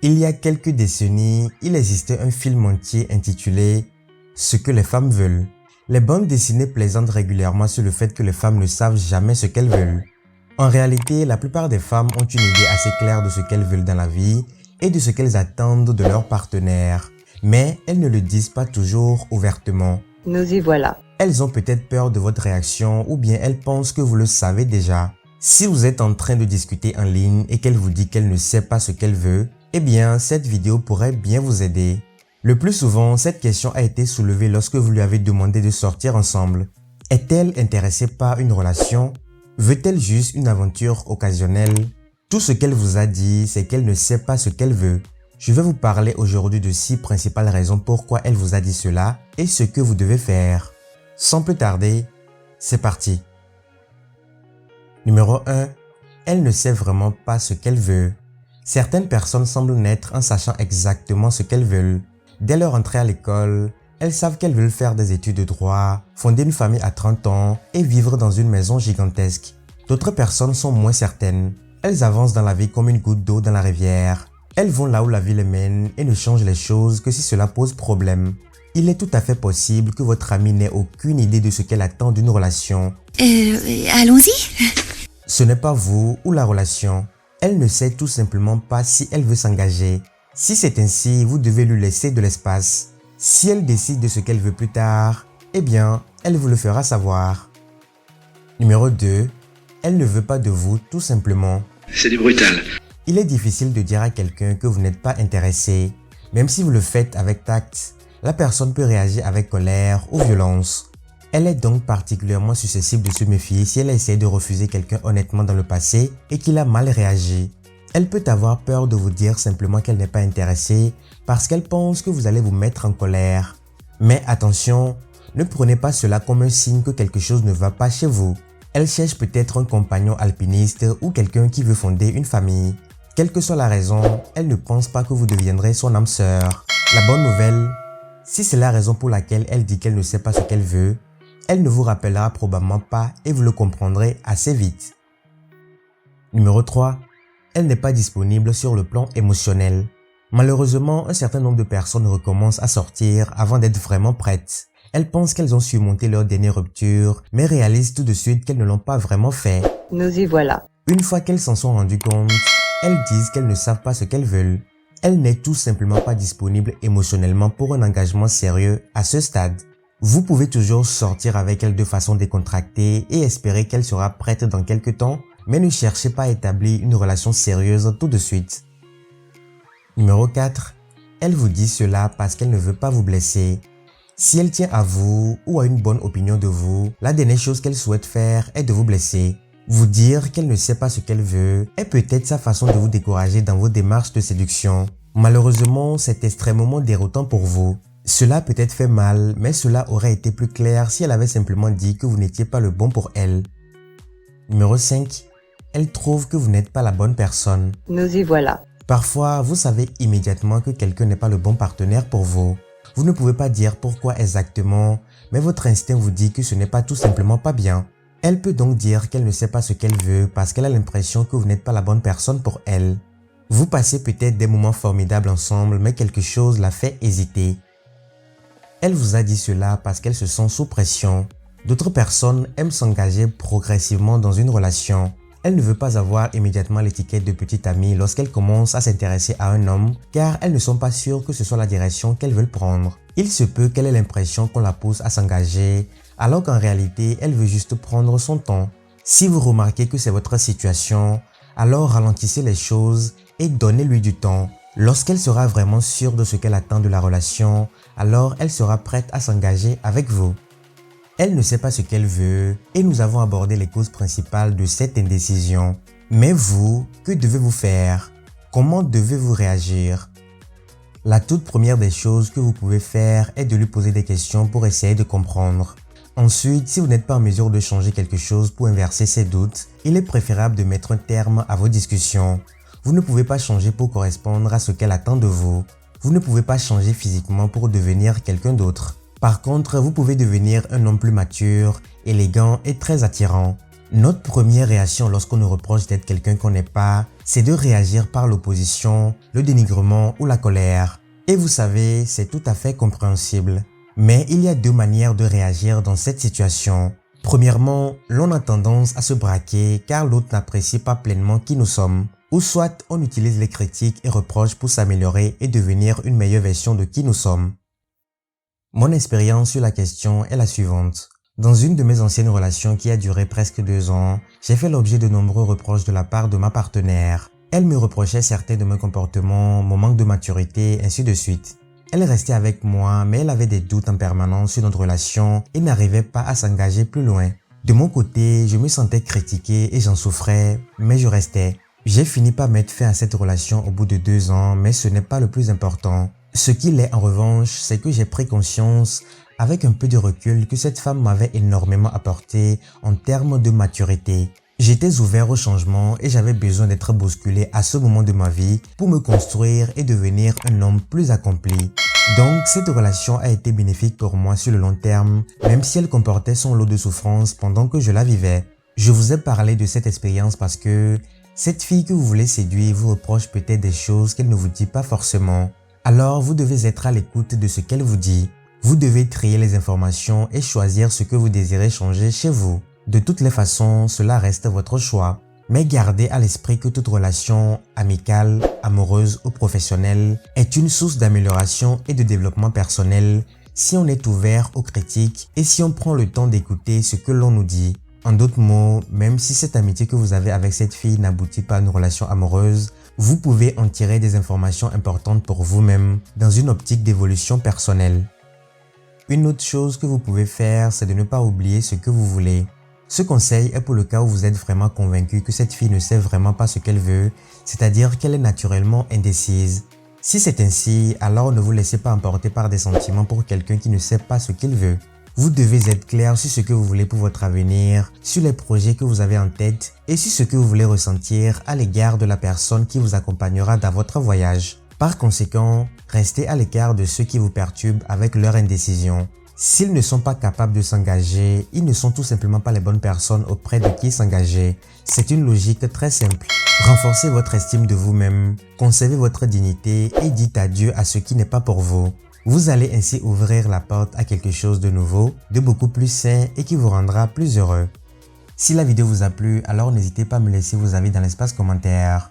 Il y a quelques décennies, il existait un film entier intitulé « Ce que les femmes veulent ». Les bandes dessinées plaisantent régulièrement sur le fait que les femmes ne savent jamais ce qu'elles veulent. En réalité, la plupart des femmes ont une idée assez claire de ce qu'elles veulent dans la vie et de ce qu'elles attendent de leur partenaire. Mais elles ne le disent pas toujours ouvertement. Nous y voilà. Elles ont peut-être peur de votre réaction ou bien elles pensent que vous le savez déjà. Si vous êtes en train de discuter en ligne et qu'elle vous dit qu'elle ne sait pas ce qu'elle veut, eh bien, cette vidéo pourrait bien vous aider. Le plus souvent, cette question a été soulevée lorsque vous lui avez demandé de sortir ensemble. Est-elle intéressée par une relation? Veut-elle juste une aventure occasionnelle? Tout ce qu'elle vous a dit, c'est qu'elle ne sait pas ce qu'elle veut. Je vais vous parler aujourd'hui de 6 principales raisons pourquoi elle vous a dit cela et ce que vous devez faire. Sans plus tarder, c'est parti. Numéro 1. Elle ne sait vraiment pas ce qu'elle veut. Certaines personnes semblent naître en sachant exactement ce qu'elles veulent. Dès leur entrée à l'école, elles savent qu'elles veulent faire des études de droit, fonder une famille à 30 ans et vivre dans une maison gigantesque. D'autres personnes sont moins certaines. Elles avancent dans la vie comme une goutte d'eau dans la rivière. Elles vont là où la vie les mène et ne changent les choses que si cela pose problème. Il est tout à fait possible que votre amie n'ait aucune idée de ce qu'elle attend d'une relation. Allons-y. Ce n'est pas vous ou la relation. Elle ne sait tout simplement pas si elle veut s'engager. Si c'est ainsi, vous devez lui laisser de l'espace. Si elle décide de ce qu'elle veut plus tard, eh bien, elle vous le fera savoir. Numéro 2. Elle ne veut pas de vous tout simplement. C'est du brutal. Il est difficile de dire à quelqu'un que vous n'êtes pas intéressé. Même si vous le faites avec tact, la personne peut réagir avec colère ou violence. Elle est donc particulièrement susceptible de se méfier si elle a essayé de refuser quelqu'un honnêtement dans le passé et qu'il a mal réagi. Elle peut avoir peur de vous dire simplement qu'elle n'est pas intéressée parce qu'elle pense que vous allez vous mettre en colère. Mais attention, ne prenez pas cela comme un signe que quelque chose ne va pas chez vous. Elle cherche peut-être un compagnon alpiniste ou quelqu'un qui veut fonder une famille. Quelle que soit la raison, elle ne pense pas que vous deviendrez son âme sœur. La bonne nouvelle, si c'est la raison pour laquelle elle dit qu'elle ne sait pas ce qu'elle veut, elle ne vous rappellera probablement pas et vous le comprendrez assez vite. Numéro 3. Elle n'est pas disponible sur le plan émotionnel. Malheureusement, un certain nombre de personnes recommencent à sortir avant d'être vraiment prêtes. Elles pensent qu'elles ont surmonté leur dernière rupture, mais réalisent tout de suite qu'elles ne l'ont pas vraiment fait. Nous y voilà. Une fois qu'elles s'en sont rendues compte, elles disent qu'elles ne savent pas ce qu'elles veulent. Elle n'est tout simplement pas disponible émotionnellement pour un engagement sérieux à ce stade. Vous pouvez toujours sortir avec elle de façon décontractée et espérer qu'elle sera prête dans quelques temps, mais ne cherchez pas à établir une relation sérieuse tout de suite. Numéro 4. Elle vous dit cela parce qu'elle ne veut pas vous blesser. Si elle tient à vous ou à une bonne opinion de vous, la dernière chose qu'elle souhaite faire est de vous blesser. Vous dire qu'elle ne sait pas ce qu'elle veut est peut-être sa façon de vous décourager dans vos démarches de séduction. Malheureusement, c'est extrêmement déroutant pour vous. Cela peut être fait mal, mais cela aurait été plus clair si elle avait simplement dit que vous n'étiez pas le bon pour elle. Numéro 5. Elle trouve que vous n'êtes pas la bonne personne. Nous y voilà. Parfois, vous savez immédiatement que quelqu'un n'est pas le bon partenaire pour vous. Vous ne pouvez pas dire pourquoi exactement, mais votre instinct vous dit que ce n'est pas tout simplement pas bien. Elle peut donc dire qu'elle ne sait pas ce qu'elle veut parce qu'elle a l'impression que vous n'êtes pas la bonne personne pour elle. Vous passez peut-être des moments formidables ensemble, mais quelque chose la fait hésiter. Elle vous a dit cela parce qu'elle se sent sous pression. D'autres personnes aiment s'engager progressivement dans une relation. Elle ne veut pas avoir immédiatement l'étiquette de petite amie lorsqu'elle commence à s'intéresser à un homme car elles ne sont pas sûres que ce soit la direction qu'elles veulent prendre. Il se peut qu'elle ait l'impression qu'on la pousse à s'engager alors qu'en réalité, elle veut juste prendre son temps. Si vous remarquez que c'est votre situation, alors ralentissez les choses et donnez-lui du temps. Lorsqu'elle sera vraiment sûre de ce qu'elle attend de la relation, alors elle sera prête à s'engager avec vous. Elle ne sait pas ce qu'elle veut et nous avons abordé les causes principales de cette indécision. Mais vous, que devez-vous faire? Comment devez-vous réagir? La toute première des choses que vous pouvez faire est de lui poser des questions pour essayer de comprendre. Ensuite, si vous n'êtes pas en mesure de changer quelque chose pour inverser ses doutes, il est préférable de mettre un terme à vos discussions. Vous ne pouvez pas changer pour correspondre à ce qu'elle attend de vous. Vous ne pouvez pas changer physiquement pour devenir quelqu'un d'autre. Par contre, vous pouvez devenir un homme plus mature, élégant et très attirant. Notre première réaction lorsqu'on nous reproche d'être quelqu'un qu'on n'est pas, c'est de réagir par l'opposition, le dénigrement ou la colère. Et vous savez, c'est tout à fait compréhensible. Mais il y a deux manières de réagir dans cette situation. Premièrement, l'on a tendance à se braquer car l'autre n'apprécie pas pleinement qui nous sommes. Ou soit on utilise les critiques et reproches pour s'améliorer et devenir une meilleure version de qui nous sommes. Mon expérience sur la question est la suivante. Dans une de mes anciennes relations qui a duré presque 2 ans, j'ai fait l'objet de nombreux reproches de la part de ma partenaire. Elle me reprochait certains de mes comportements, mon manque de maturité, ainsi de suite. Elle restait avec moi, mais elle avait des doutes en permanence sur notre relation et n'arrivait pas à s'engager plus loin. De mon côté, je me sentais critiqué et j'en souffrais, mais je restais. J'ai fini par mettre fin à cette relation au bout de 2 ans, mais ce n'est pas le plus important. Ce qu'il est en revanche, c'est que j'ai pris conscience, avec un peu de recul, que cette femme m'avait énormément apporté en termes de maturité. J'étais ouvert au changement et j'avais besoin d'être bousculé à ce moment de ma vie pour me construire et devenir un homme plus accompli. Donc, cette relation a été bénéfique pour moi sur le long terme, même si elle comportait son lot de souffrances pendant que je la vivais. Je vous ai parlé de cette expérience parce que cette fille que vous voulez séduire vous reproche peut-être des choses qu'elle ne vous dit pas forcément. Alors, vous devez être à l'écoute de ce qu'elle vous dit. Vous devez trier les informations et choisir ce que vous désirez changer chez vous. De toutes les façons, cela reste votre choix. Mais gardez à l'esprit que toute relation amicale, amoureuse ou professionnelle est une source d'amélioration et de développement personnel si on est ouvert aux critiques et si on prend le temps d'écouter ce que l'on nous dit. En d'autres mots, même si cette amitié que vous avez avec cette fille n'aboutit pas à une relation amoureuse, vous pouvez en tirer des informations importantes pour vous-même dans une optique d'évolution personnelle. Une autre chose que vous pouvez faire, c'est de ne pas oublier ce que vous voulez. Ce conseil est pour le cas où vous êtes vraiment convaincu que cette fille ne sait vraiment pas ce qu'elle veut, c'est-à-dire qu'elle est naturellement indécise. Si c'est ainsi, alors ne vous laissez pas emporter par des sentiments pour quelqu'un qui ne sait pas ce qu'il veut. Vous devez être clair sur ce que vous voulez pour votre avenir, sur les projets que vous avez en tête et sur ce que vous voulez ressentir à l'égard de la personne qui vous accompagnera dans votre voyage. Par conséquent, restez à l'écart de ceux qui vous perturbent avec leur indécision. S'ils ne sont pas capables de s'engager, ils ne sont tout simplement pas les bonnes personnes auprès de qui s'engager. C'est une logique très simple. Renforcez votre estime de vous-même, conservez votre dignité et dites adieu à ce qui n'est pas pour vous. Vous allez ainsi ouvrir la porte à quelque chose de nouveau, de beaucoup plus sain et qui vous rendra plus heureux. Si la vidéo vous a plu, alors n'hésitez pas à me laisser vos avis dans l'espace commentaire.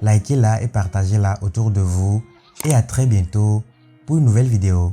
Likez-la et partagez-la autour de vous et à très bientôt pour une nouvelle vidéo.